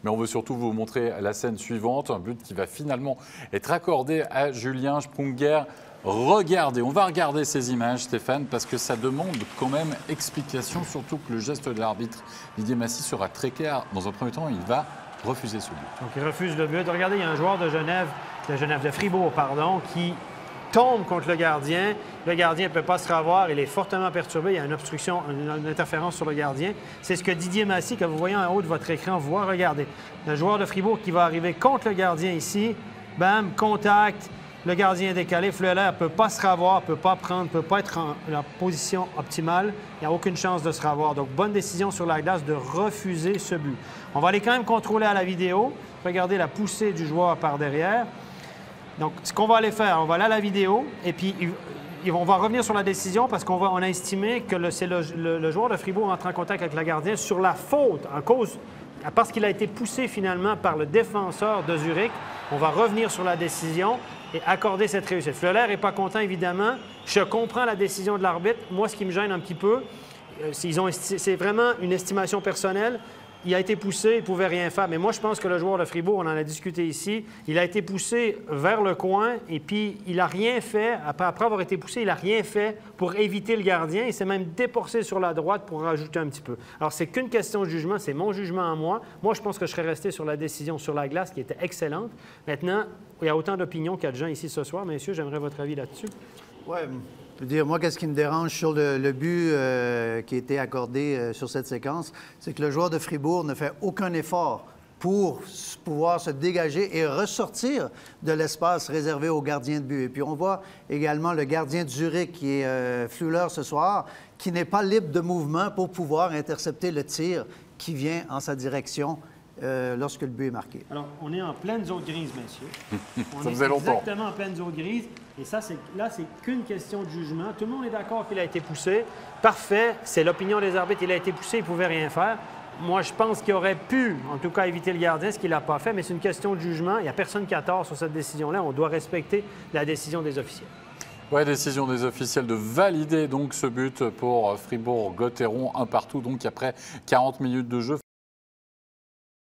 Mais on veut surtout vous montrer la scène suivante, un but qui va finalement être accordé à Julien Sprunger. Regardez, on va regarder ces images, Stéphane, parce que ça demande quand même explication, surtout que le geste de l'arbitre Didier Massy sera très clair. Dans un premier temps, il va refuser ce but. Donc il refuse le but. Regardez, il y a un joueur de Fribourg, pardon, qui tombe contre le gardien. Le gardien ne peut pas se revoir. Il est fortement perturbé. Il y a une obstruction, une interférence sur le gardien. C'est ce que Didier Massy, que vous voyez en haut de votre écran, voit. Regardez. Le joueur de Fribourg qui va arriver contre le gardien ici. Bam, contact. Le gardien est décalé. Fleuler ne peut pas se revoir, ne peut pas prendre, ne peut pas être en la position optimale. Il n'y a aucune chance de se revoir. Donc, bonne décision sur la glace de refuser ce but. On va aller quand même contrôler à la vidéo. Regardez la poussée du joueur par derrière. Donc, ce qu'on va aller faire, on va aller à la vidéo et puis on va revenir sur la décision parce qu'on a estimé que c'est le joueur de Fribourg entre en contact avec le gardien sur la faute parce qu'il a été poussé finalement par le défenseur de Zurich. On va revenir sur la décision et accorder cette réussite. Fleuler n'est pas content, évidemment. Je comprends la décision de l'arbitre. Moi, ce qui me gêne un petit peu, c'est vraiment une estimation personnelle. Il a été poussé, il ne pouvait rien faire. Mais moi, je pense que le joueur de Fribourg, on en a discuté ici, il a été poussé vers le coin et puis il n'a rien fait. Après avoir été poussé, il n'a rien fait pour éviter le gardien. Il s'est même déporté sur la droite pour rajouter un petit peu. Alors, c'est qu'une question de jugement. C'est mon jugement à moi. Moi, je pense que je serais resté sur la décision sur la glace qui était excellente. Maintenant, il y a autant d'opinions qu'il y a de gens ici ce soir. Messieurs, j'aimerais votre avis là-dessus. Oui. Je veux dire, moi, qu'est-ce qui me dérange sur le but qui a été accordé sur cette séquence, c'est que le joueur de Fribourg ne fait aucun effort pour pouvoir se dégager et ressortir de l'espace réservé aux gardiens de but. Et puis, on voit également le gardien de Zurich, qui est Fleuler ce soir, qui n'est pas libre de mouvement pour pouvoir intercepter le tir qui vient en sa direction lorsque le but est marqué. Alors, on est en pleine zone grise, messieurs. Ça faisait longtemps. Exactement en pleine zone grise. Et ça, là, c'est qu'une question de jugement. Tout le monde est d'accord qu'il a été poussé. Parfait. C'est l'opinion des arbitres. Il a été poussé, il ne pouvait rien faire. Moi, je pense qu'il aurait pu, en tout cas, éviter le gardien, ce qu'il n'a pas fait. Mais c'est une question de jugement. Il n'y a personne qui a tort sur cette décision-là. On doit respecter la décision des officiels. Ouais, décision des officiels de valider donc ce but pour Fribourg-Gotteron, un partout donc après 40 minutes de jeu.